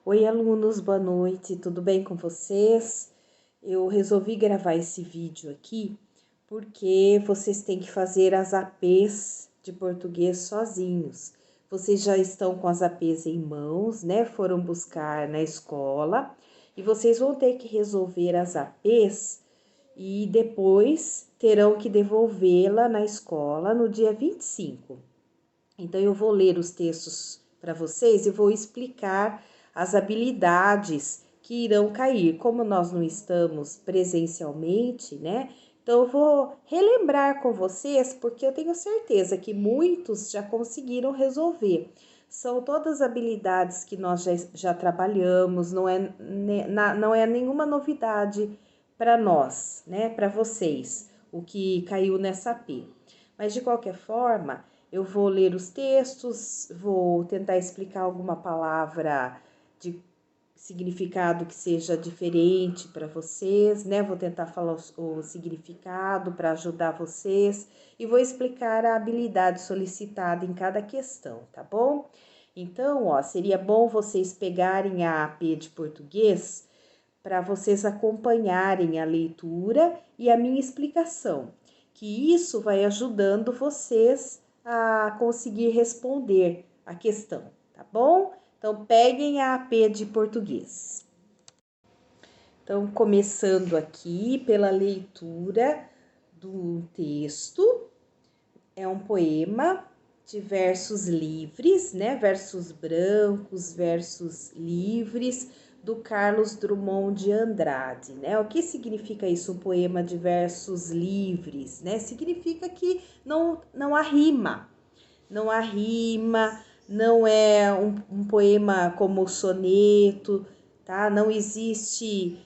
Oi, alunos, boa noite, tudo bem com vocês? Eu resolvi gravar esse vídeo aqui porque vocês têm que fazer as APs de português sozinhos. Vocês já estão com as APs em mãos, né? Foram buscar na escola e vocês vão ter que resolver as APs e depois terão que devolvê-la na escola no dia 25. Então, eu vou ler os textos para vocês e vou explicar as habilidades que irão cair. Como nós não estamos presencialmente, né? Então, eu vou relembrar com vocês, porque eu tenho certeza que muitos já conseguiram resolver. São todas habilidades que nós já trabalhamos, não é nenhuma novidade para nós, né? Para vocês, o que caiu nessa P. Mas, de qualquer forma, eu vou ler os textos, vou tentar explicar alguma palavra de significado que seja diferente para vocês, né? Vou tentar falar o significado para ajudar vocês e vou explicar a habilidade solicitada em cada questão, tá bom? Então, ó, seria bom vocês pegarem a AP de português para vocês acompanharem a leitura e a minha explicação, que isso vai ajudando vocês a conseguir responder a questão, tá bom? Então, peguem a AP de português. Então, começando aqui pela leitura do texto, é um poema de versos livres, né? Versos brancos, versos livres, do Carlos Drummond de Andrade, né? O que significa isso, um poema de versos livres, né? Significa que não há rima, não há rima, não é um poema como o soneto, tá? Não existe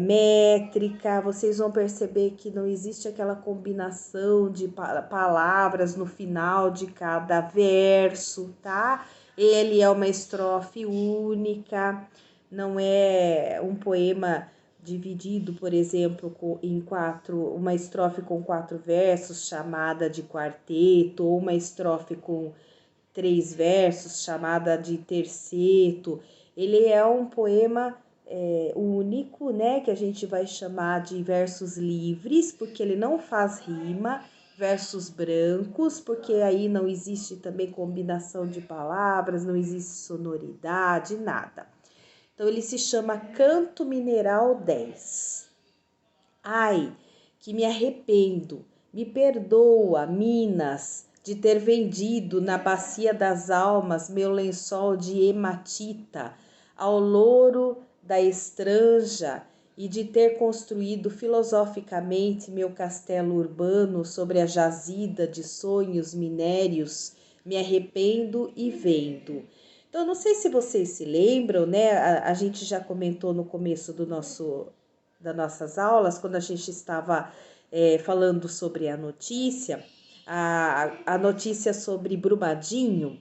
métrica, vocês vão perceber que não existe aquela combinação de palavras no final de cada verso, tá? Ele é uma estrofe única, não é um poema dividido, por exemplo, em uma estrofe com 4 versos, chamada de quarteto, ou uma estrofe com 3 versos, chamada de terceto. Ele é um poema único, né, que a gente vai chamar de versos livres, porque ele não faz rima, versos brancos, porque aí não existe também combinação de palavras, não existe sonoridade, nada. Então, ele se chama Canto Mineral 10. Ai, que me arrependo, me perdoa, Minas, de ter vendido na bacia das almas meu lençol de hematita ao louro da estranja e de ter construído filosoficamente meu castelo urbano sobre a jazida de sonhos minérios. Me arrependo e vendo. Então, não sei se vocês se lembram, né? A gente já comentou no começo das nossas aulas, quando a gente estava falando sobre a notícia, a notícia sobre Brumadinho.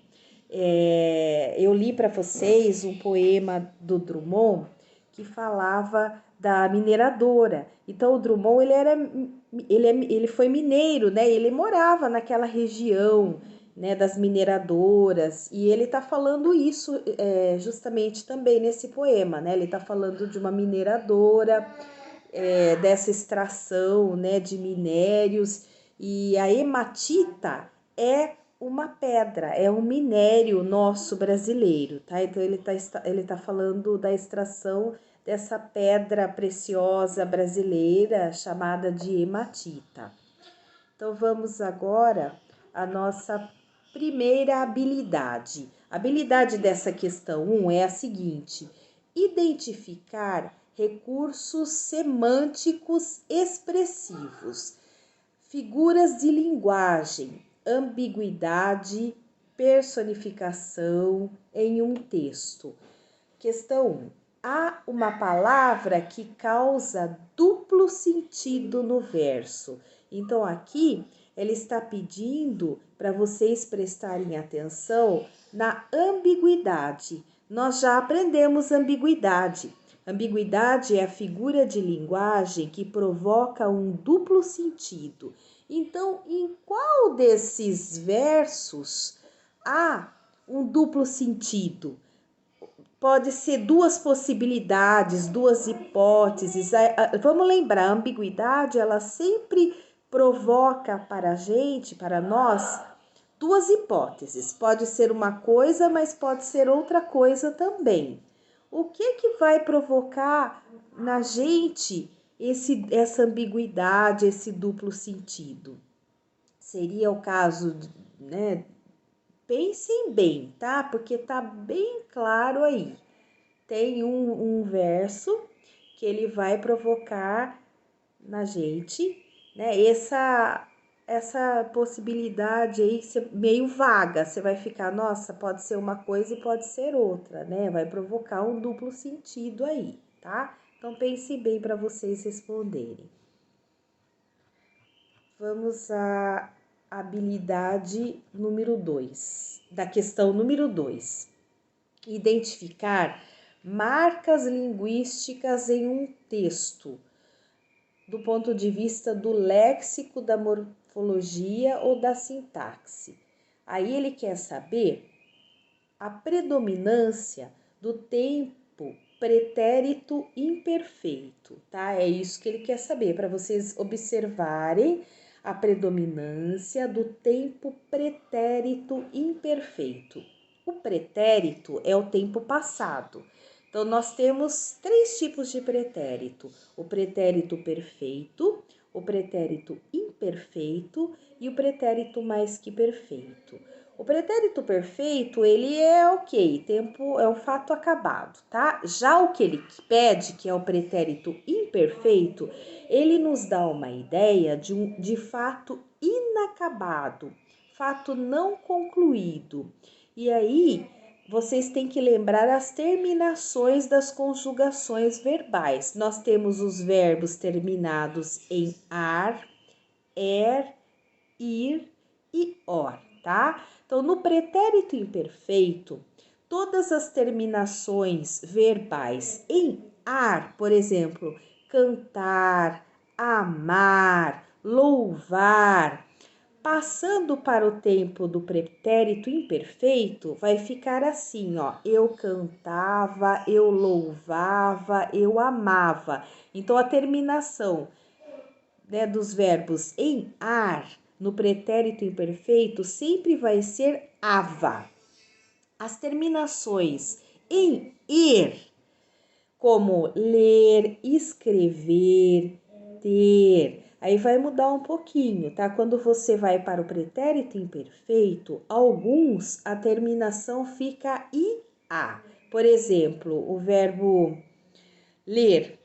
Eu li para vocês um poema do Drummond que falava da mineradora. Então, o Drummond ele foi mineiro, né? Ele morava naquela região, né, das mineradoras, e ele está falando isso justamente também nesse poema, né? Ele está falando de uma mineradora, dessa extração, né, de minérios, e a hematita é uma pedra, é um minério nosso brasileiro, tá? Então ele tá falando da extração dessa pedra preciosa brasileira chamada de hematita. Então vamos agora à nossa primeira habilidade. A habilidade dessa questão 1 é a seguinte: identificar recursos semânticos expressivos, figuras de linguagem, ambiguidade, personificação em um texto. Questão 1. Há uma palavra que causa duplo sentido no verso. Então, aqui, ele está pedindo para vocês prestarem atenção na ambiguidade. Nós já aprendemos ambiguidade. Ambiguidade é a figura de linguagem que provoca um duplo sentido. Então, em qual desses versos há um duplo sentido? pode ser duas possibilidades, duas hipóteses. Vamos lembrar, a ambiguidade, ela sempre provoca para a gente, para nós, duas hipóteses. Pode ser uma coisa, mas pode ser outra coisa também. O que vai provocar na gente essa ambiguidade, esse duplo sentido? Seria o caso, né? Pensem bem, tá? Porque tá bem claro aí. Tem um verso que ele vai provocar na gente, né? Essa possibilidade aí meio vaga. Você vai ficar, nossa, pode ser uma coisa e pode ser outra, né? Vai provocar um duplo sentido aí, tá? Então pense bem para vocês responderem. Vamos à habilidade número 2, da questão número 2. Identificar marcas linguísticas em um texto, do ponto de vista do léxico, da morfologia ou da sintaxe. Aí ele quer saber a predominância do tempo pretérito imperfeito, tá? É isso que ele quer saber, para vocês observarem a predominância do tempo pretérito imperfeito. O pretérito é o tempo passado. Então, nós temos três tipos de pretérito: o pretérito perfeito, o pretérito imperfeito e o pretérito mais que perfeito. O pretérito perfeito, ele é ok, tempo é um fato acabado, tá? Já o que ele pede, que é o pretérito imperfeito, ele nos dá uma ideia de fato inacabado, fato não concluído. E aí, vocês têm que lembrar as terminações das conjugações verbais. Nós temos os verbos terminados em ar, er, ir e or, tá? Então, no pretérito imperfeito, todas as terminações verbais em ar, por exemplo, cantar, amar, louvar, passando para o tempo do pretérito imperfeito, vai ficar assim, ó: eu cantava, eu louvava, eu amava. Então, a terminação, né, dos verbos em ar, no pretérito imperfeito, sempre vai ser ava. As terminações em ir, como ler, escrever, ter, aí vai mudar um pouquinho, tá? Quando você vai para o pretérito imperfeito, alguns a terminação fica ia. Por exemplo, o verbo ler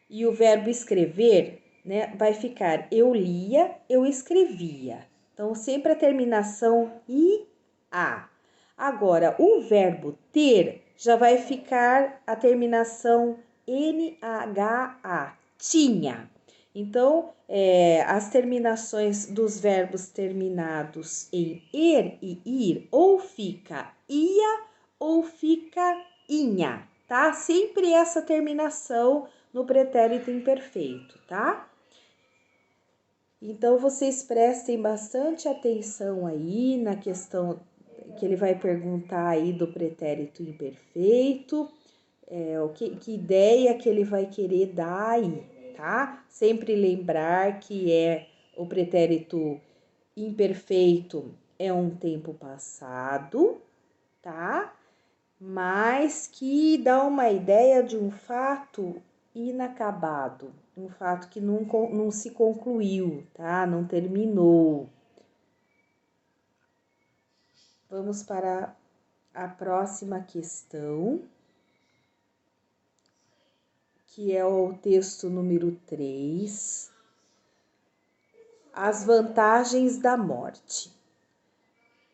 e o verbo escrever, né, vai ficar eu lia, eu escrevia. Então, sempre a terminação ia. Agora, o verbo ter já vai ficar a terminação nha, tinha. Então, as terminações dos verbos terminados em er e ir ou fica ia ou fica inha, tá? Sempre essa terminação no pretérito imperfeito, tá? Então, vocês prestem bastante atenção aí na questão que ele vai perguntar aí do pretérito imperfeito, que ideia que ele vai querer dar aí, tá? Sempre lembrar que o pretérito imperfeito é um tempo passado, tá? Mas que dá uma ideia de um fato inacabado, um fato que não se concluiu, tá? Não terminou. Vamos para a próxima questão, que é o texto número 3. As vantagens da morte.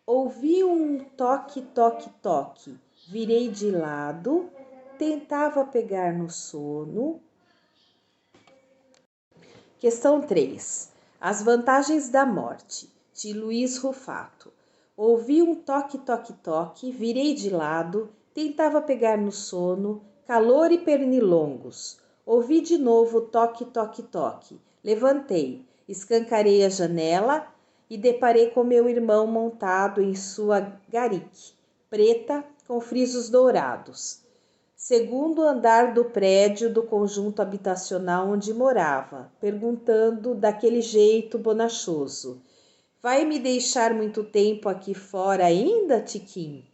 Ouvi um toque, toque, toque. Virei de lado, tentava pegar no sono. Questão 3. As vantagens da morte, de Luiz Rufato. Ouvi um toque, toque, toque, virei de lado, tentava pegar no sono, calor e pernilongos. Ouvi de novo toque, toque, toque. Levantei, escancarei a janela e deparei com meu irmão montado em sua garique, preta, com frisos dourados. segundo andar do prédio do conjunto habitacional onde morava, perguntando daquele jeito bonachoso: vai me deixar muito tempo aqui fora ainda, Tiquinho?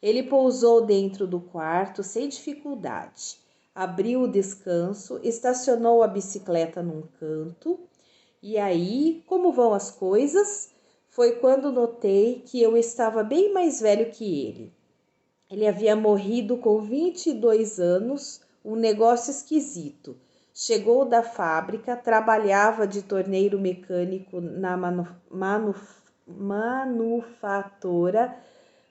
Ele pousou dentro do quarto sem dificuldade. Abriu o descanso, estacionou a bicicleta num canto. E aí, como vão as coisas? Foi quando notei que eu estava bem mais velho que ele. Ele havia morrido com 22 anos, um negócio esquisito. Chegou da fábrica, trabalhava de torneiro mecânico na manufatura,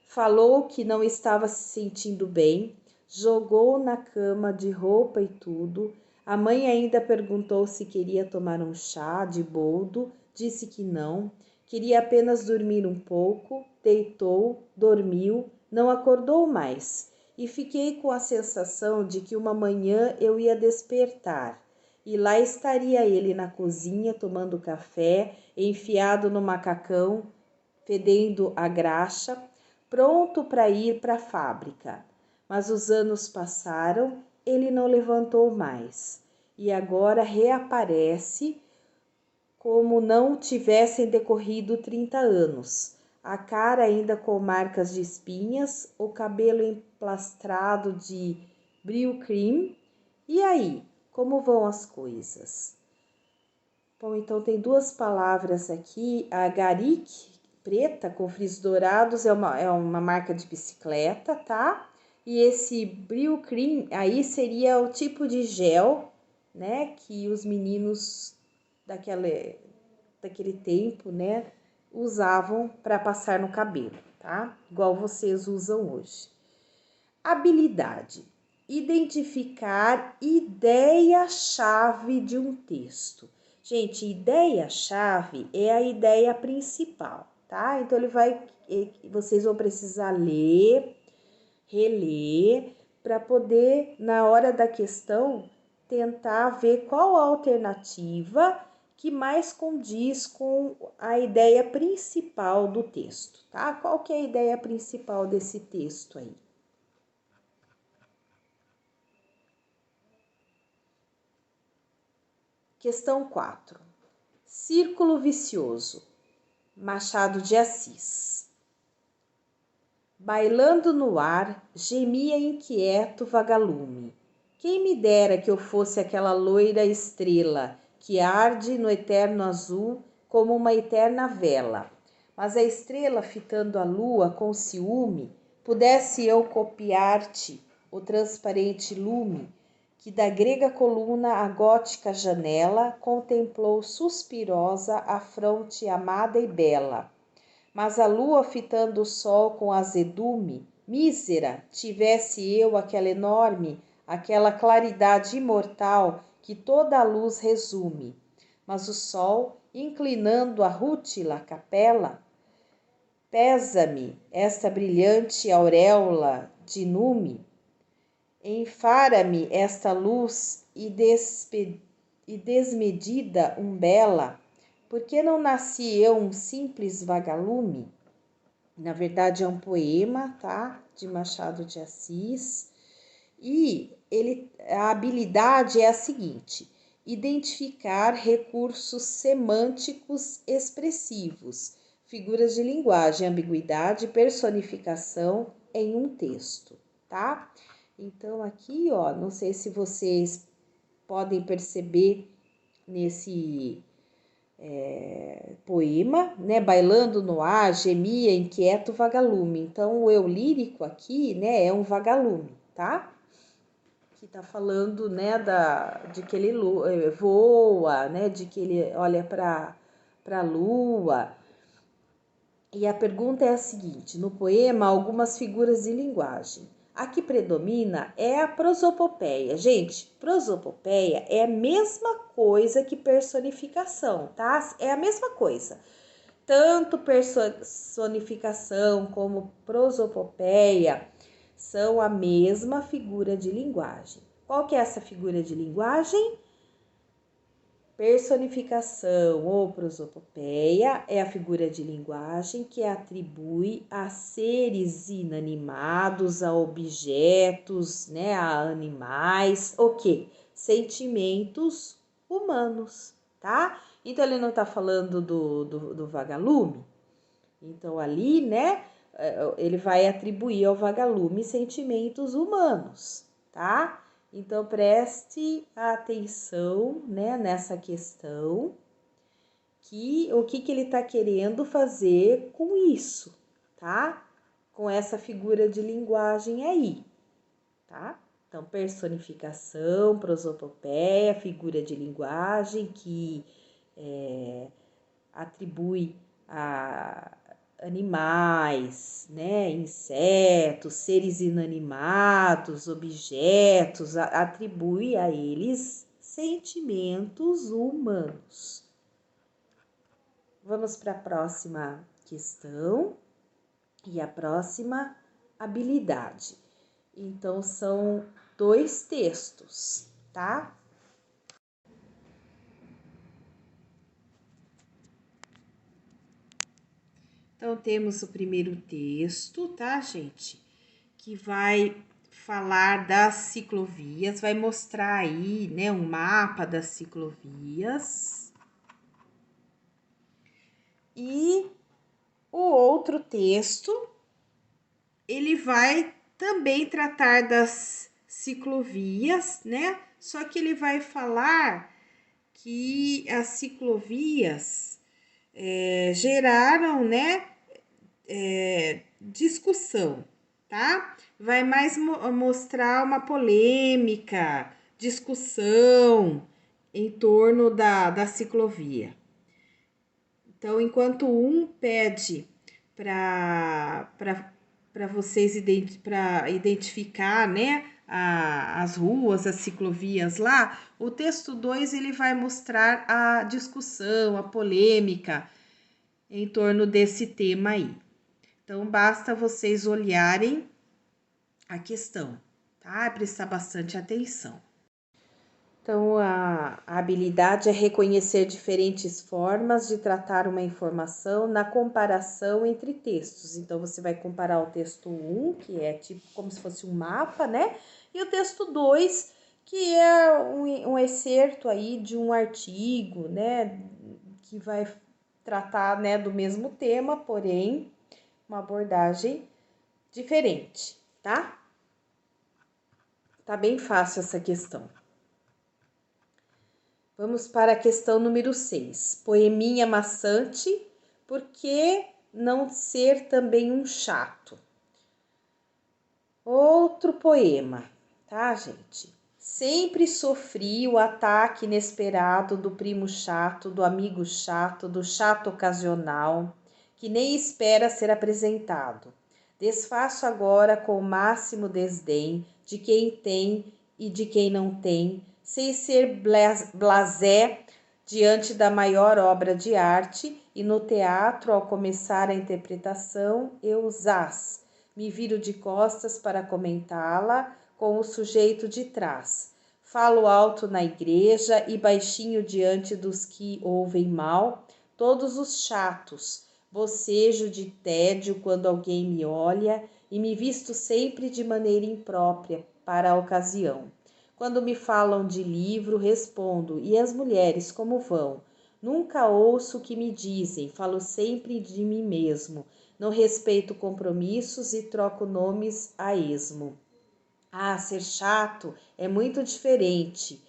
falou que não estava se sentindo bem, jogou na cama de roupa e tudo. A mãe ainda perguntou se queria tomar um chá de boldo, disse que não, queria apenas dormir um pouco, deitou, dormiu, não acordou mais, e fiquei com a sensação de que uma manhã eu ia despertar, e lá estaria ele na cozinha tomando café, enfiado no macacão, fedendo a graxa, pronto para ir para a fábrica. Mas os anos passaram, ele não levantou mais, e agora reaparece como não tivessem decorrido 30 anos. A cara ainda com marcas de espinhas, o cabelo emplastrado de Brylcreem. E aí, como vão as coisas? Bom, então tem duas palavras aqui. A Garic, preta, com frisos dourados, é uma marca de bicicleta, tá? E esse Brylcreem aí seria o tipo de gel, né, que os meninos daquele tempo, né, usavam para passar no cabelo, tá? Igual vocês usam hoje. Habilidade: identificar ideia-chave de um texto. Gente, ideia-chave é a ideia principal, tá? Então vocês vão precisar ler, reler, para poder, na hora da questão, tentar ver qual a alternativa que mais condiz com a ideia principal do texto, tá? Qual que é a ideia principal desse texto aí? Questão 4. Círculo vicioso. Machado de Assis. Bailando no ar, gemia inquieto vagalume. Quem me dera que eu fosse aquela loira estrela que arde no eterno azul como uma eterna vela. Mas a estrela fitando a lua com ciúme, pudesse eu copiar-te o transparente lume que da grega coluna à gótica janela contemplou suspirosa a fronte amada e bela. Mas a lua fitando o sol com azedume, mísera, tivesse eu aquela enorme, aquela claridade imortal que toda a luz resume. Mas o sol, inclinando a rútila capela, pesa-me esta brilhante auréola de nume, enfara-me esta luz e desmedida umbela, por que não nasci eu um simples vagalume? Na verdade é um poema, tá? De Machado de Assis. E a habilidade é a seguinte: identificar recursos semânticos expressivos, figuras de linguagem, ambiguidade, personificação em um texto, tá? Então aqui, ó, não sei se vocês podem perceber nesse poema, né? Bailando no ar, gemia, inquieto vagalume. Então o eu lírico aqui, né, é um vagalume, tá? Que tá falando, né, de que ele voa, né, de que ele olha para a lua. E a pergunta é a seguinte: no poema, algumas figuras de linguagem. A que predomina é a prosopopeia. Gente, prosopopeia é a mesma coisa que personificação, tá? É a mesma coisa. Tanto personificação como prosopopeia são a mesma figura de linguagem. Qual que é essa figura de linguagem? Personificação ou prosopopeia é a figura de linguagem que atribui a seres inanimados, a objetos, né, a animais, o quê? Sentimentos humanos, tá? Então, ele não tá falando do vagalume. Então, ali, né, ele vai atribuir ao vagalume sentimentos humanos, tá? Então, preste atenção, né, nessa questão, o que ele está querendo fazer com isso, tá? Com essa figura de linguagem aí, tá? Então, personificação, prosopopeia, figura de linguagem que atribui a animais, né, insetos, seres inanimados, objetos, atribui a eles sentimentos humanos. Vamos para a próxima questão e a próxima habilidade. Então, são 2 textos, tá? Então, temos o primeiro texto, tá, gente? Que vai falar das ciclovias, vai mostrar aí, né, um mapa das ciclovias. E o outro texto, ele vai também tratar das ciclovias, né? Só que ele vai falar que as ciclovias geraram, né, discussão, tá? Vai mais mostrar uma polêmica, discussão em torno da ciclovia. Então, enquanto um pede para vocês identificar, né, as ruas, as ciclovias lá, o texto 2 ele vai mostrar a discussão, a polêmica em torno desse tema aí. Então, basta vocês olharem a questão, tá? Prestar bastante atenção. Então, a habilidade é reconhecer diferentes formas de tratar uma informação na comparação entre textos. Então, você vai comparar o texto 1, que é tipo como se fosse um mapa, né? E o texto 2, que é um excerto aí de um artigo, né? Que vai tratar, né, do mesmo tema, porém, uma abordagem diferente, tá? Tá bem fácil essa questão. Vamos para a questão número 6. Poeminha maçante, por que não ser também um chato? Outro poema, tá, gente? Sempre sofri o ataque inesperado do primo chato, do amigo chato, do chato ocasional, que nem espera ser apresentado. Desfaço agora com o máximo desdém de quem tem e de quem não tem, sem ser blasé diante da maior obra de arte, e no teatro, ao começar a interpretação, eu zás, me viro de costas para comentá-la com o sujeito de trás. Falo alto na igreja e baixinho diante dos que ouvem mal, todos os chatos, bocejo de tédio quando alguém me olha e me visto sempre de maneira imprópria para a ocasião. Quando me falam de livro, respondo: e as mulheres como vão? Nunca ouço o que me dizem, falo sempre de mim mesmo. Não respeito compromissos e troco nomes a esmo. Ah, ser chato é muito diferente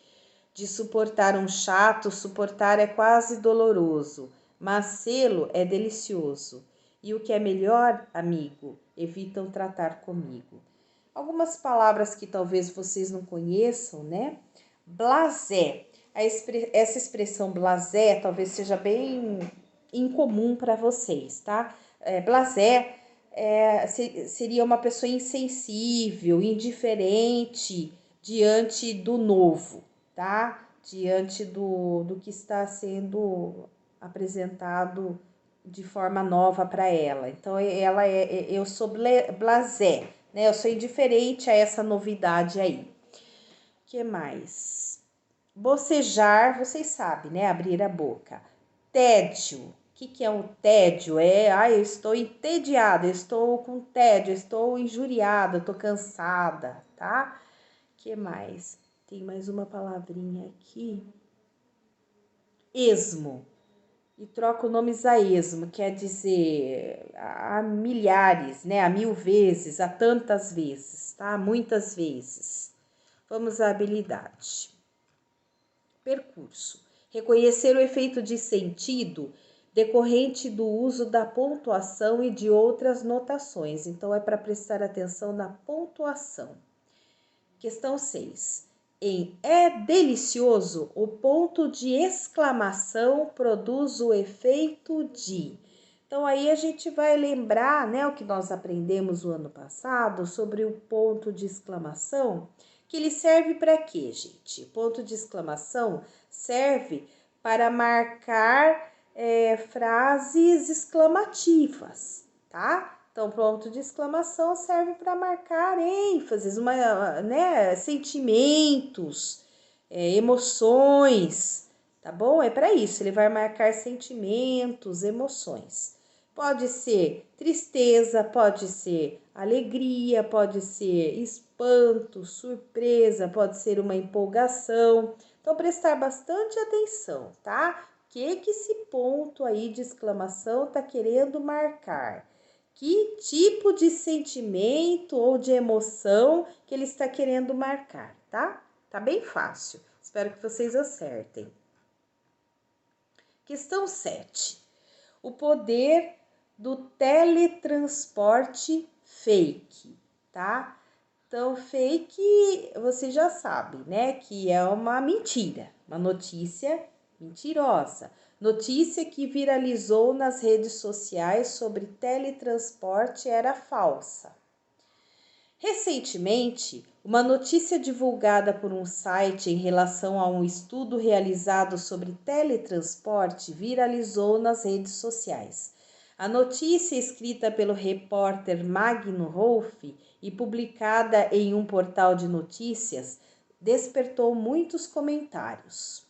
de suportar um chato, suportar é quase doloroso, mas sê-lo é delicioso. E o que é melhor, amigo, evitam tratar comigo. Algumas palavras que talvez vocês não conheçam, né? Blasé. Essa expressão blasé talvez seja bem incomum para vocês, tá? Blasé seria uma pessoa insensível, indiferente diante do novo, tá? Diante do que está sendo apresentado de forma nova para ela. Então, eu sou blasé, né? Eu sou indiferente a essa novidade aí. O que mais? Bocejar, vocês sabem, né? Abrir a boca. Tédio. O que é o tédio? Eu estou entediada, eu estou com tédio, eu estou injuriada, eu estou cansada, tá? Que mais? Tem mais uma palavrinha aqui. Esmo. E troca o nome a esmo, quer dizer a milhares, né? A 1000 vezes, a tantas vezes, tá? Muitas vezes. Vamos à habilidade. Percurso. Reconhecer o efeito de sentido decorrente do uso da pontuação e de outras notações. Então, é para prestar atenção na pontuação. Questão 6. Em é delicioso, o ponto de exclamação produz o efeito de. Então, aí a gente vai lembrar, né, o que nós aprendemos o ano passado sobre o ponto de exclamação, que ele serve para quê, gente? O ponto de exclamação serve para marcar frases exclamativas, tá? Então, ponto de exclamação serve para marcar ênfases, sentimentos, emoções, tá bom? É para isso, ele vai marcar sentimentos, emoções. Pode ser tristeza, pode ser alegria, pode ser espanto, surpresa, pode ser uma empolgação. Então, prestar bastante atenção, tá? O que esse ponto aí de exclamação está querendo marcar? Que tipo de sentimento ou de emoção que ele está querendo marcar, tá? Tá bem fácil. Espero que vocês acertem. Questão 7. O poder do teletransporte fake, tá? Então, fake, você já sabe, né? Que é uma mentira, uma notícia mentirosa. Notícia que viralizou nas redes sociais sobre teletransporte era falsa. Recentemente, uma notícia divulgada por um site em relação a um estudo realizado sobre teletransporte viralizou nas redes sociais. A notícia, escrita pelo repórter Magno Rolfe e publicada em um portal de notícias, despertou muitos comentários.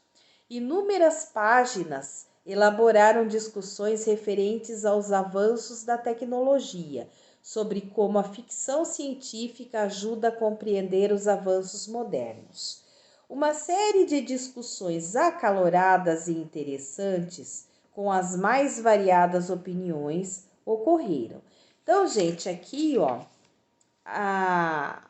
Inúmeras páginas elaboraram discussões referentes aos avanços da tecnologia, sobre como a ficção científica ajuda a compreender os avanços modernos. Uma série de discussões acaloradas e interessantes, com as mais variadas opiniões, ocorreram. Então, gente, aqui, ó,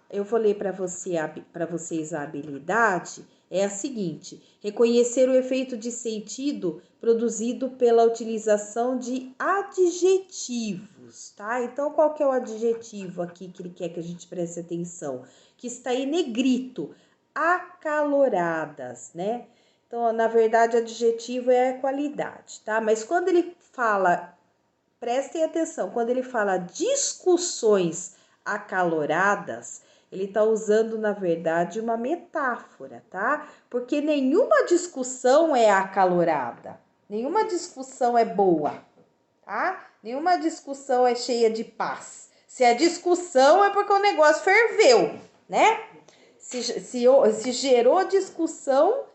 eu vou ler para vocês a habilidade, é a seguinte: reconhecer o efeito de sentido produzido pela utilização de adjetivos, tá? Então, qual que é o adjetivo aqui que ele quer que a gente preste atenção? Que está em negrito, acaloradas, né? Então, na verdade, adjetivo é a qualidade, tá? Mas quando ele fala, prestem atenção, quando ele fala discussões acaloradas, ele está usando, na verdade, uma metáfora, tá? Porque nenhuma discussão é acalorada, nenhuma discussão é boa, tá? Nenhuma discussão é cheia de paz. Se é discussão é porque o negócio ferveu, né? Se gerou discussão,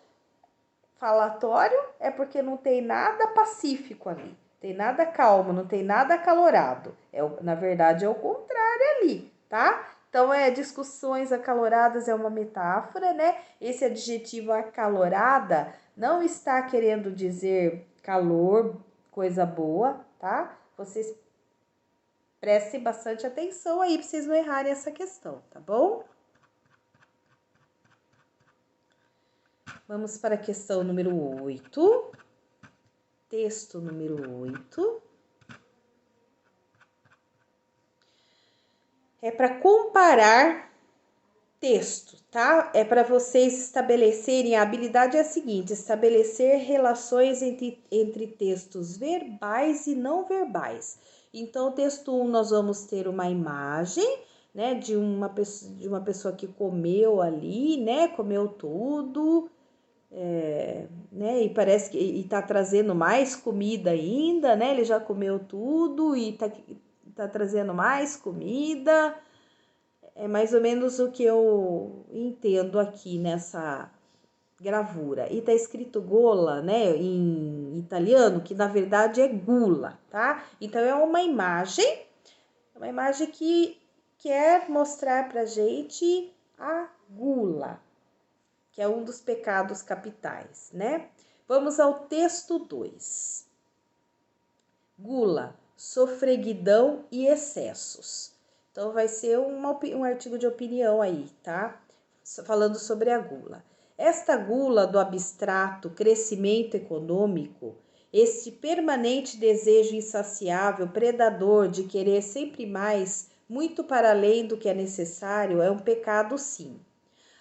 falatório, é porque não tem nada pacífico ali, tem nada calmo, não tem nada acalorado. Na verdade, é o contrário ali, tá? Então, discussões acaloradas é uma metáfora, né? Esse adjetivo acalorada não está querendo dizer calor, coisa boa, tá? Vocês prestem bastante atenção aí para vocês não errarem essa questão, tá bom? Vamos para a questão número 8. Texto número 8. É para comparar texto, tá? É para vocês estabelecerem, a habilidade é a seguinte: estabelecer relações entre textos verbais e não verbais. Então, texto 1, nós vamos ter uma imagem, né, de uma pessoa que comeu ali, né, comeu tudo, né, e parece que está trazendo mais comida ainda, né, ele já comeu tudo e tá trazendo mais comida. É mais ou menos o que eu entendo aqui gravura e tá escrito gola, né, em italiano, que na verdade é gula, tá? Então é uma imagem que quer mostrar pra gente a gula, que é um dos pecados capitais, né? Vamos ao texto 2. Gula, sofreguidão e excessos. Então vai ser um artigo de opinião aí, tá? Falando sobre a gula. Esta gula do abstrato crescimento econômico, este permanente desejo insaciável, predador de querer sempre mais, muito para além do que é necessário, é um pecado sim.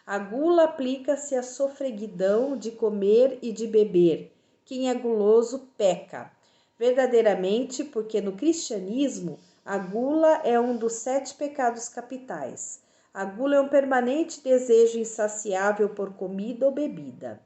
A gula aplica-se à sofreguidão de comer e de beber. Quem é guloso peca. Verdadeiramente, porque no cristianismo a gula é um dos 7 pecados capitais. A gula é um permanente desejo insaciável por comida ou bebida.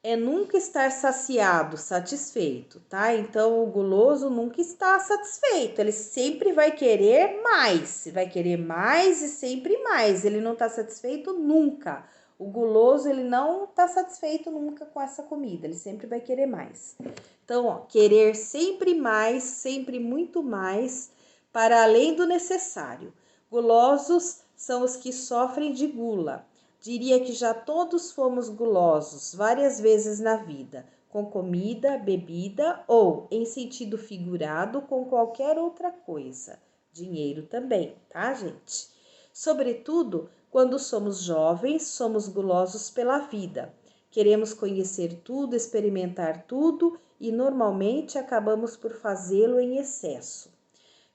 É nunca estar saciado, satisfeito, tá? Então, o guloso nunca está satisfeito, ele sempre vai querer mais e sempre mais, ele não está satisfeito nunca. O guloso, ele não está satisfeito nunca com essa comida, ele sempre vai querer mais. Então, ó, querer sempre mais, sempre muito mais, para além do necessário. Gulosos são os que sofrem de gula. Diria que já todos fomos gulosos várias vezes na vida, com comida, bebida ou, em sentido figurado, com qualquer outra coisa. Dinheiro também, tá, gente? Sobretudo, quando somos jovens, somos gulosos pela vida. Queremos conhecer tudo, experimentar tudo e normalmente acabamos por fazê-lo em excesso.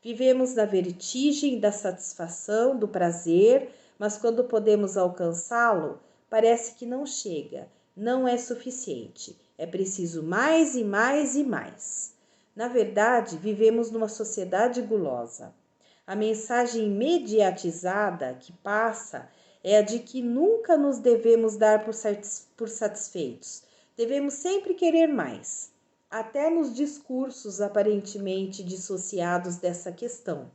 Vivemos na vertigem da satisfação, do prazer, mas quando podemos alcançá-lo, parece que não chega, não é suficiente. É preciso mais e mais e mais. Na verdade, vivemos numa sociedade gulosa. A mensagem mediatizada que passa é a de que nunca nos devemos dar por satisfeitos. Devemos sempre querer mais, até nos discursos aparentemente dissociados dessa questão.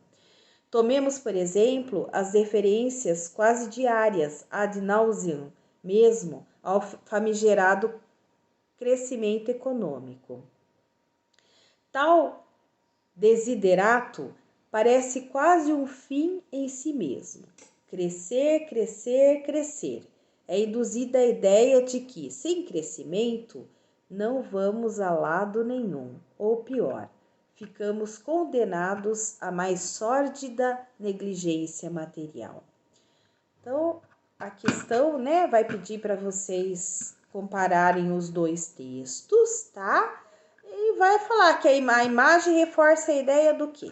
Tomemos, por exemplo, as referências quase diárias, ad nauseam, mesmo ao famigerado crescimento econômico. Tal desiderato parece quase um fim em si mesmo. Crescer, crescer, crescer. É induzida a ideia de que, sem crescimento, não vamos a lado nenhum, ou pior, ficamos condenados à mais sórdida negligência material. Então, a questão, né, vai pedir para vocês compararem os dois textos, tá? E vai falar que a imagem reforça a ideia do quê?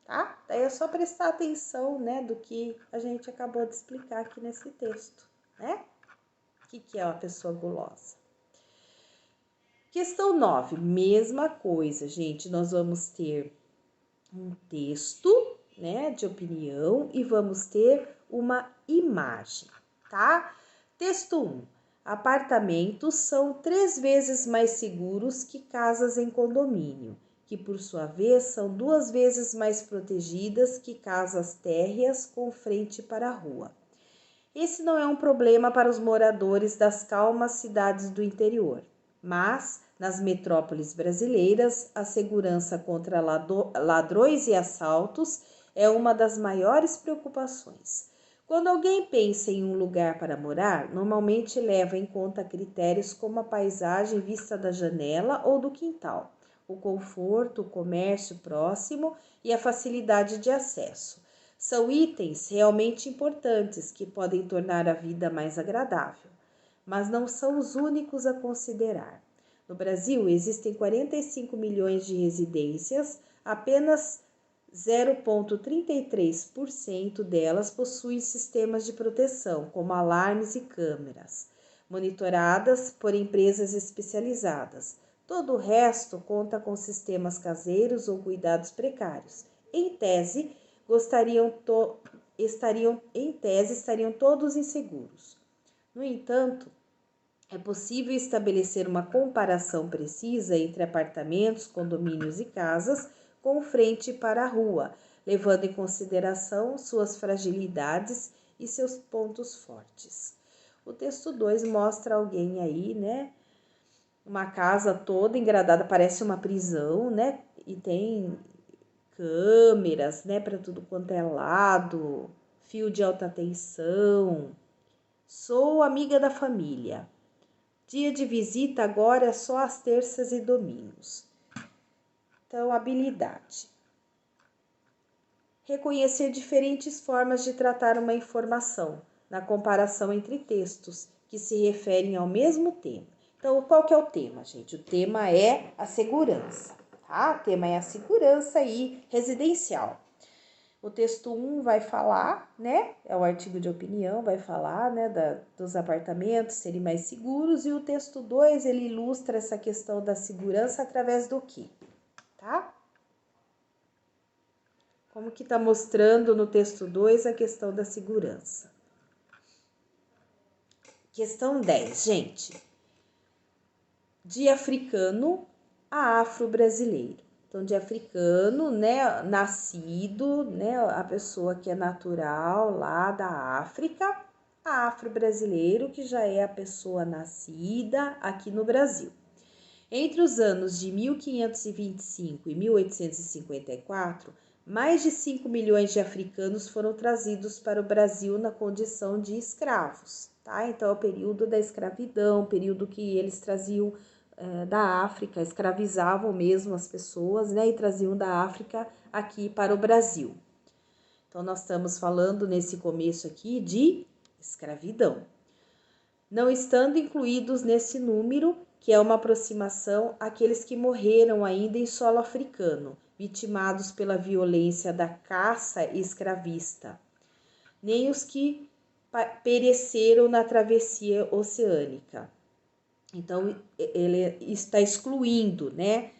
Tá? Daí é só prestar atenção, né, do que a gente acabou de explicar aqui nesse texto, né? O que é uma pessoa gulosa? Questão 9, mesma coisa, gente. Nós vamos ter um texto, né, de opinião e vamos ter uma imagem, tá? Texto 1. Apartamentos são 3 vezes mais seguros que casas em condomínio, que por sua vez são 2 vezes mais protegidas que casas térreas com frente para a rua. Esse não é um problema para os moradores das calmas cidades do interior, mas nas metrópoles brasileiras, a segurança contra ladrões e assaltos é uma das maiores preocupações. Quando alguém pensa em um lugar para morar, normalmente leva em conta critérios como a paisagem vista da janela ou do quintal, o conforto, o comércio próximo e a facilidade de acesso. São itens realmente importantes que podem tornar a vida mais agradável, mas não são os únicos a considerar. No Brasil, existem 45 milhões de residências, apenas 0,33% delas possuem sistemas de proteção, como alarmes e câmeras, monitoradas por empresas especializadas. Todo o resto conta com sistemas caseiros ou cuidados precários. Em tese, estariam todos inseguros. No entanto, é possível estabelecer uma comparação precisa entre apartamentos, condomínios e casas com frente para a rua, levando em consideração suas fragilidades e seus pontos fortes. O texto 2 mostra alguém aí, né? Uma casa toda engradada, parece uma prisão, né? E tem câmeras, né, para tudo quanto é lado, fio de alta tensão. Sou amiga da família. Dia de visita agora é só às terças e domingos. Então, habilidade. Reconhecer diferentes formas de tratar uma informação, na comparação entre textos que se referem ao mesmo tema. Então, qual que é o tema, gente? O tema é a segurança, tá? O tema é a segurança e residencial. O texto 1 vai falar, né? É o artigo de opinião, vai falar, né, dos apartamentos serem mais seguros. E o texto 2, ele ilustra essa questão da segurança através do quê? Tá? Como que tá mostrando no texto 2 a questão da segurança? Questão 10, gente. De africano a afro-brasileiro. Então, de africano, né, nascido, né, a pessoa que é natural lá da África, a afro-brasileiro, que já é a pessoa nascida aqui no Brasil. Entre os anos de 1525 e 1854, mais de 5 milhões de africanos foram trazidos para o Brasil na condição de escravos, tá? Então, é o período da escravidão, período que eles traziam da África, escravizavam mesmo as pessoas, né? E traziam da África aqui para o Brasil. Então, nós estamos falando nesse começo aqui de escravidão. Não estando incluídos nesse número, que é uma aproximação àqueles que morreram ainda em solo africano, vitimados pela violência da caça escravista, nem os que pereceram na travessia oceânica. Então, ele está excluindo, né,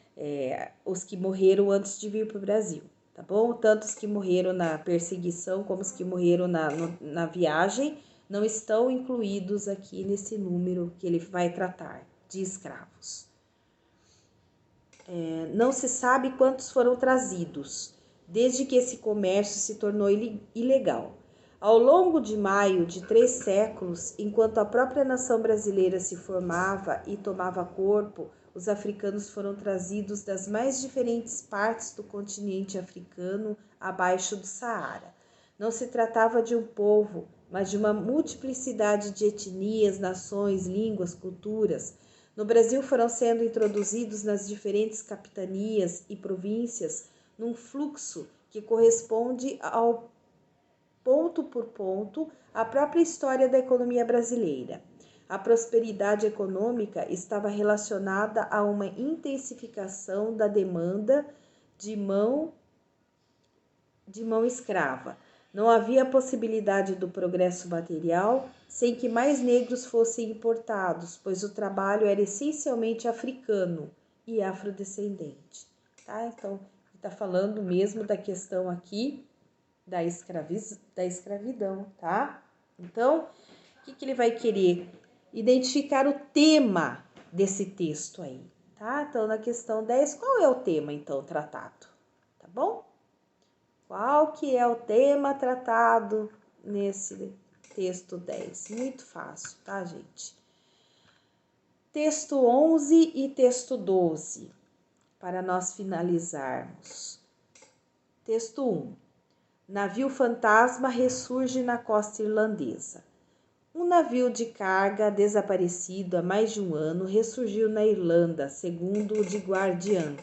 os que morreram antes de vir para o Brasil, tá bom? Tanto os que morreram na perseguição como os que morreram na viagem não estão incluídos aqui nesse número que ele vai tratar de escravos. Não se sabe quantos foram trazidos, desde que esse comércio se tornou ilegal. Ao longo de maio de 3 séculos, enquanto a própria nação brasileira se formava e tomava corpo, os africanos foram trazidos das mais diferentes partes do continente africano abaixo do Saara. Não se tratava de um povo, mas de uma multiplicidade de etnias, nações, línguas, culturas. No Brasil foram sendo introduzidos nas diferentes capitanias e províncias num fluxo que corresponde ao ponto por ponto a própria história da economia brasileira. A prosperidade econômica estava relacionada a uma intensificação da demanda de mão escrava. Não havia possibilidade do progresso material sem que mais negros fossem importados, pois o trabalho era essencialmente africano e afrodescendente. Tá? Então, está falando mesmo da questão aqui da escravidão, tá? Então, o que ele vai querer? Identificar o tema desse texto aí, tá? Então, na questão 10, qual é o tema, então, tratado? Tá bom? Qual que é o tema tratado nesse texto 10? Muito fácil, tá, gente? Texto 11 e texto 12, para nós finalizarmos. Texto 1. Navio fantasma ressurge na costa irlandesa. Um navio de carga desaparecido há mais de um ano ressurgiu na Irlanda, segundo o The Guardian.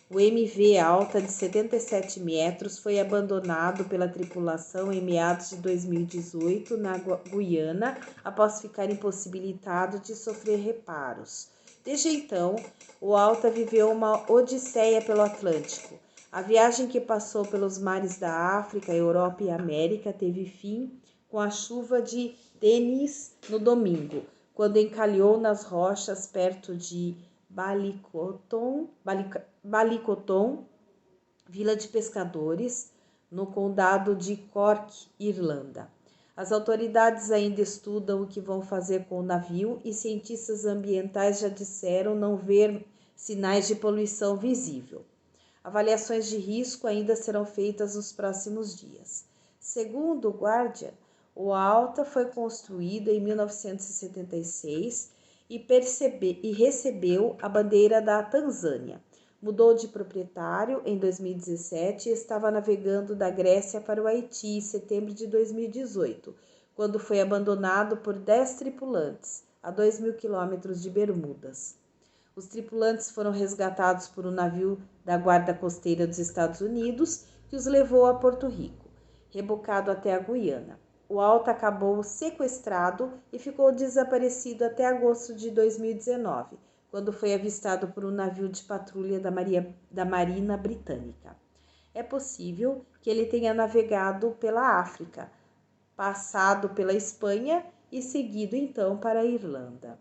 O MV Alta, de 77 metros, foi abandonado pela tripulação em meados de 2018 na Guiana, após ficar impossibilitado de sofrer reparos. Desde então, o Alta viveu uma odisseia pelo Atlântico. A viagem, que passou pelos mares da África, Europa e América, teve fim com a chuva de Dennis no domingo, quando encalhou nas rochas perto de Ballycotton, vila de pescadores, no condado de Cork, Irlanda. As autoridades ainda estudam o que vão fazer com o navio e cientistas ambientais já disseram não ver sinais de poluição visível. Avaliações de risco ainda serão feitas nos próximos dias. Segundo o Guardian, O Alta foi construído em 1976 e recebeu a bandeira da Tanzânia. Mudou de proprietário em 2017 e estava navegando da Grécia para o Haiti em setembro de 2018, quando foi abandonado por 10 tripulantes, a 2.000 quilômetros de Bermudas. Os tripulantes foram resgatados por um navio da Guarda Costeira dos Estados Unidos, que os levou a Porto Rico, rebocado até a Guiana. O Alta acabou sequestrado e ficou desaparecido até agosto de 2019, quando foi avistado por um navio de patrulha da Marinha Britânica. É possível que ele tenha navegado pela África, passado pela Espanha e seguido então para a Irlanda.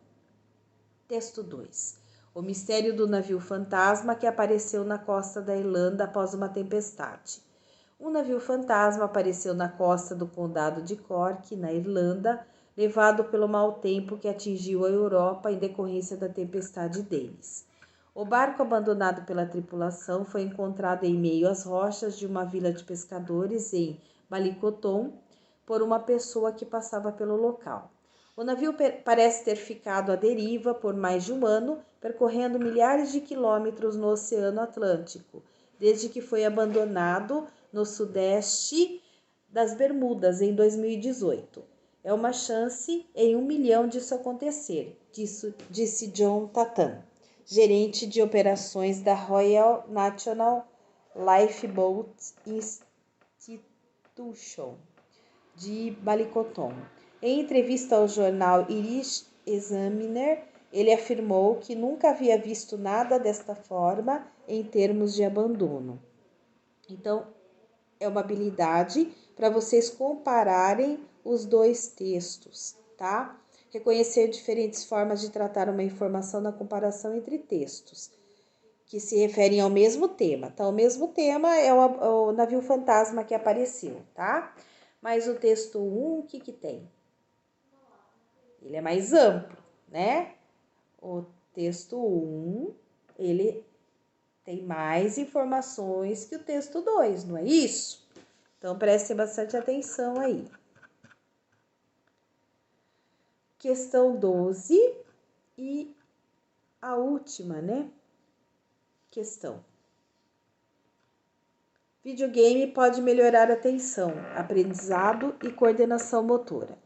Texto 2. O mistério do navio fantasma que apareceu na costa da Irlanda após uma tempestade. Um navio fantasma apareceu na costa do condado de Cork, na Irlanda, levado pelo mau tempo que atingiu a Europa em decorrência da tempestade Dennis. O barco abandonado pela tripulação foi encontrado em meio às rochas de uma vila de pescadores em Ballycotton por uma pessoa que passava pelo local. O navio parece ter ficado à deriva por mais de um ano, percorrendo milhares de quilômetros no Oceano Atlântico, desde que foi abandonado no sudeste das Bermudas em 2018. É uma chance em 1 milhão disso acontecer, disse John Tatan, gerente de operações da Royal National Lifeboat Institution de Ballycotton. Em entrevista ao jornal Irish Examiner, ele afirmou que nunca havia visto nada desta forma em termos de abandono. Então, é uma habilidade para vocês compararem os dois textos, tá? Reconhecer diferentes formas de tratar uma informação na comparação entre textos, que se referem ao mesmo tema. Então, o mesmo tema é o navio fantasma que apareceu, tá? Mas o texto 1, o que tem? Ele é mais amplo, né? O texto 1, ele tem mais informações que o texto 2, não é isso? Então, prestem bastante atenção aí. Questão 12 e a última, né? Questão. Videogame pode melhorar a atenção, aprendizado e coordenação motora.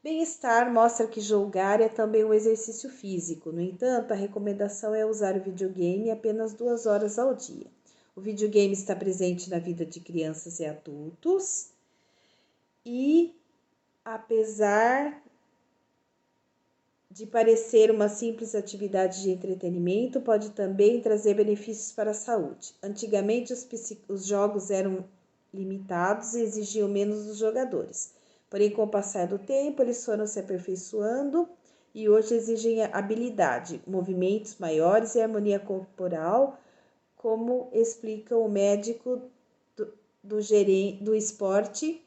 Bem-estar mostra que jogar é também um exercício físico. No entanto, a recomendação é usar o videogame apenas 2 horas ao dia. O videogame está presente na vida de crianças e adultos e, apesar de parecer uma simples atividade de entretenimento, pode também trazer benefícios para a saúde. Antigamente, os jogos eram limitados e exigiam menos dos jogadores. Porém, com o passar do tempo, eles foram se aperfeiçoando e hoje exigem habilidade, movimentos maiores e harmonia corporal, como explica o médico do esporte,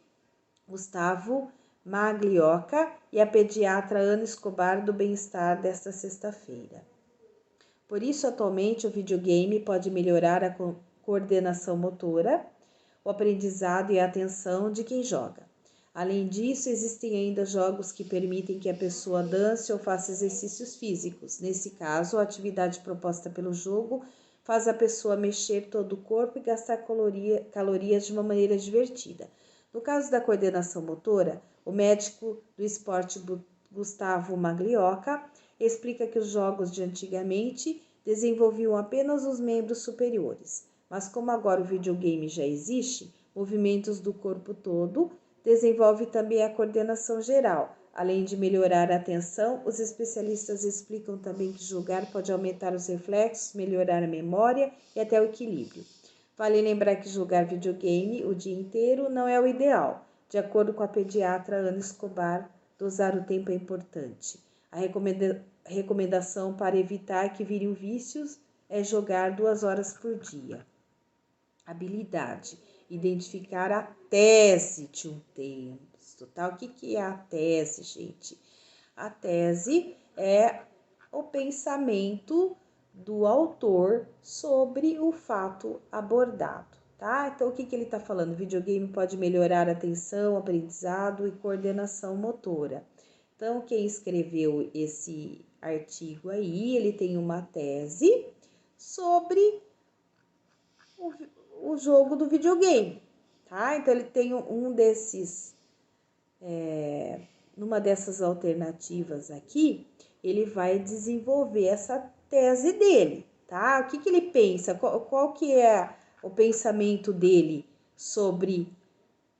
Gustavo Maglioca, e a pediatra Ana Escobar do bem-estar desta sexta-feira. Por isso, atualmente, o videogame pode melhorar a coordenação motora, o aprendizado e a atenção de quem joga. Além disso, existem ainda jogos que permitem que a pessoa dance ou faça exercícios físicos. Nesse caso, a atividade proposta pelo jogo faz a pessoa mexer todo o corpo e gastar calorias de uma maneira divertida. No caso da coordenação motora, o médico do esporte Gustavo Maglioca explica que os jogos de antigamente desenvolviam apenas os membros superiores, mas como agora o videogame já existe, movimentos do corpo todo, desenvolve também a coordenação geral. Além de melhorar a atenção, os especialistas explicam também que jogar pode aumentar os reflexos, melhorar a memória e até o equilíbrio. Vale lembrar que jogar videogame o dia inteiro não é o ideal. De acordo com a pediatra Ana Escobar, dosar o tempo é importante. A recomendação para evitar que virem vícios é jogar 2 horas por dia. Habilidade. Identificar a tese de um texto, tá? O que é a tese, gente? A tese é o pensamento do autor sobre o fato abordado, tá? Então, o que ele está falando? O videogame pode melhorar a atenção, aprendizado e coordenação motora. Então, quem escreveu esse artigo aí, ele tem uma tese sobre o jogo do videogame, tá? Então, ele tem um desses, numa dessas alternativas aqui, ele vai desenvolver essa tese dele, tá? O que ele pensa? Qual que é o pensamento dele sobre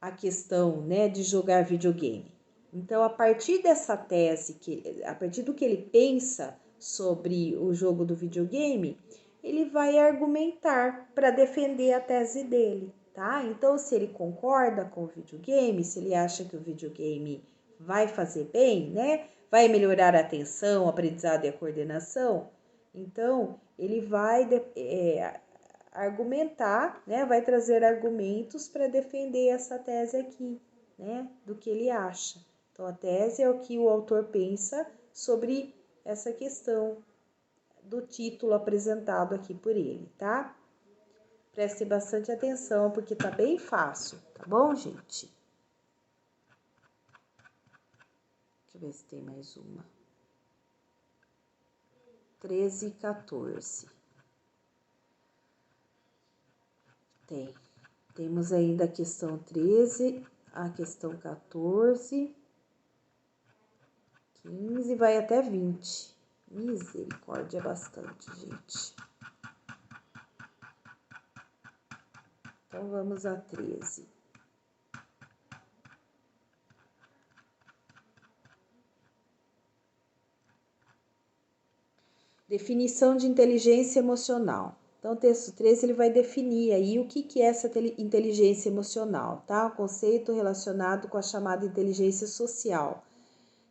a questão, né, de jogar videogame? Então, a partir dessa tese, a partir do que ele pensa sobre o jogo do videogame, ele vai argumentar para defender a tese dele, tá? Então, se ele concorda com o videogame, se ele acha que o videogame vai fazer bem, né? Vai melhorar a atenção, o aprendizado e a coordenação, então ele vai argumentar, né? Vai trazer argumentos para defender essa tese aqui, né? Do que ele acha. Então, a tese é o que o autor pensa sobre essa questão do título apresentado aqui por ele, tá? Preste bastante atenção, porque tá bem fácil, tá bom, gente? Deixa eu ver se tem mais uma. 13 e 14. Temos ainda a questão 13, a questão 14, 15, vai até 20. Misericórdia, é bastante, gente. Então, vamos a 13. Definição de inteligência emocional. Então, o texto 13 ele vai definir aí o que é essa inteligência emocional, tá? O conceito relacionado com a chamada inteligência social,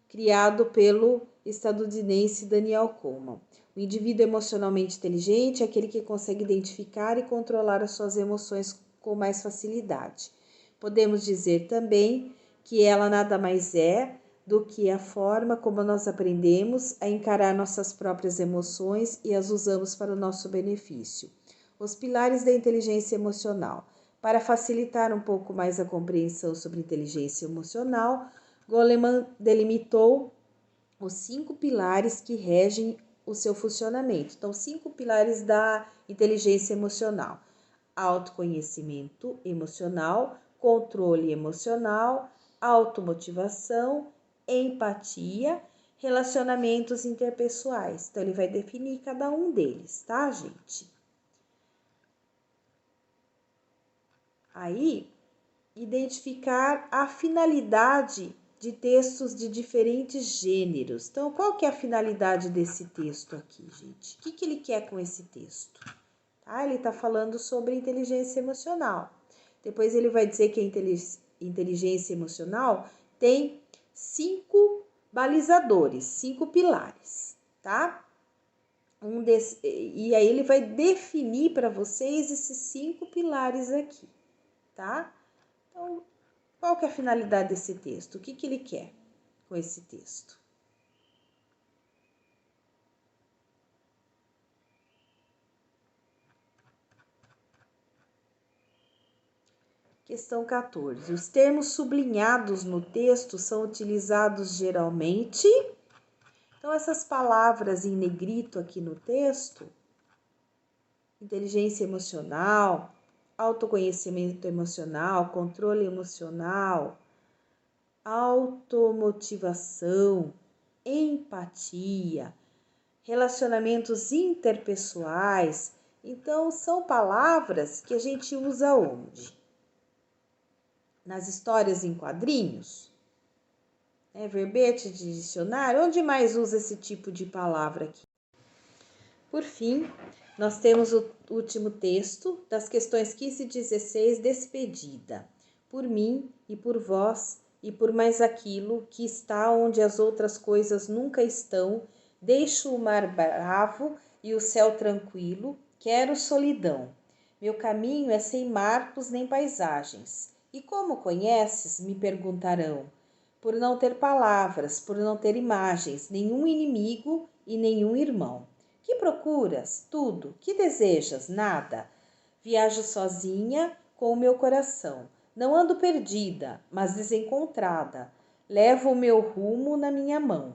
criado pelo estadunidense Daniel Kahneman. O indivíduo emocionalmente inteligente é aquele que consegue identificar e controlar as suas emoções com mais facilidade. Podemos dizer também que ela nada mais é do que a forma como nós aprendemos a encarar nossas próprias emoções e as usamos para o nosso benefício. Os pilares da inteligência emocional. Para facilitar um pouco mais a compreensão sobre inteligência emocional, Goleman delimitou os 5 pilares que regem o seu funcionamento. Então, 5 pilares da inteligência emocional: autoconhecimento emocional, controle emocional, automotivação, empatia, relacionamentos interpessoais. Então, ele vai definir cada um deles, tá, gente? Aí, identificar a finalidade de textos de diferentes gêneros. Então, qual que é a finalidade desse texto aqui, gente? O que ele quer com esse texto? Tá? Ele está falando sobre inteligência emocional. Depois ele vai dizer que a inteligência emocional tem 5 balizadores, 5 pilares, tá? E aí ele vai definir para vocês esses 5 pilares aqui, tá? Então, qual que é a finalidade desse texto? O que ele quer com esse texto? Questão 14. Os termos sublinhados no texto são utilizados geralmente. Então, essas palavras em negrito aqui no texto, inteligência emocional, autoconhecimento emocional, controle emocional, automotivação, empatia, relacionamentos interpessoais. Então, são palavras que a gente usa onde? Nas histórias em quadrinhos, verbete de dicionário, onde mais usa esse tipo de palavra aqui? Por fim, nós temos o último texto das questões 15 e 16, despedida. Por mim e por vós e por mais aquilo que está onde as outras coisas nunca estão, deixo o mar bravo e o céu tranquilo, quero solidão. Meu caminho é sem marcos nem paisagens. E como conheces, me perguntarão, por não ter palavras, por não ter imagens, nenhum inimigo e nenhum irmão. Que procuras? Tudo. Que desejas? Nada. Viajo sozinha com o meu coração. Não ando perdida, mas desencontrada. Levo o meu rumo na minha mão.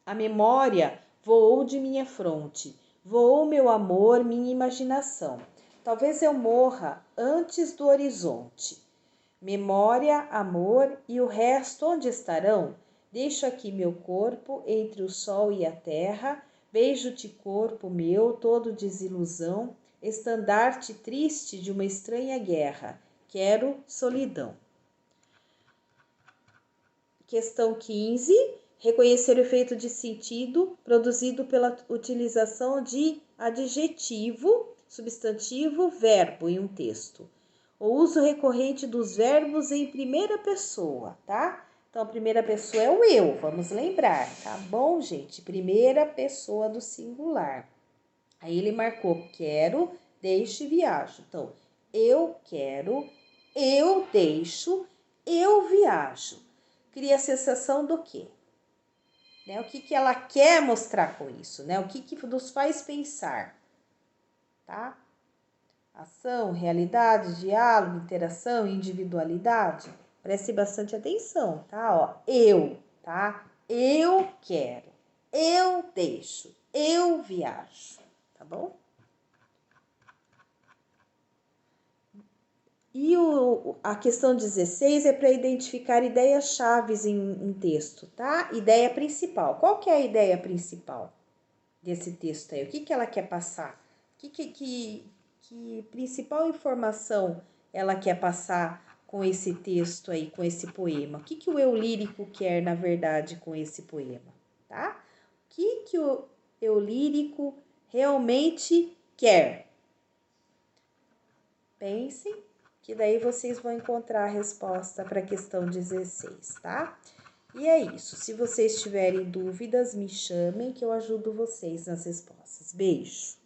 A memória voou de minha fronte. Voou meu amor, minha imaginação. Talvez eu morra antes do horizonte. Memória, amor e o resto onde estarão? Deixo aqui meu corpo entre o sol e a terra. Beijo-te, corpo meu, todo desilusão, estandarte triste de uma estranha guerra. Quero solidão. Questão 15. Reconhecer o efeito de sentido produzido pela utilização de adjetivo, substantivo, verbo em um texto. O uso recorrente dos verbos em primeira pessoa, tá? Então, a primeira pessoa é o eu, vamos lembrar, tá bom, gente? Primeira pessoa do singular. Aí ele marcou quero, deixo e viajo. Então, eu quero, eu deixo, eu viajo. Cria a sensação do quê? Né? O que ela quer mostrar com isso, né? O que nos faz pensar, tá? Ação, realidade, diálogo, interação, individualidade. Preste bastante atenção, tá? Ó, eu, tá? Eu quero, eu deixo, eu viajo, tá bom? E a questão 16 é para identificar ideias-chave em um texto, tá? Ideia principal. Qual que é a ideia principal desse texto aí? O que ela quer passar? Que principal informação ela quer passar com esse texto aí, com esse poema? O que o eu lírico quer, na verdade, com esse poema, tá? O que o eu lírico realmente quer? Pensem, que daí vocês vão encontrar a resposta para a questão 16, tá? E é isso. Se vocês tiverem dúvidas, me chamem que eu ajudo vocês nas respostas. Beijo!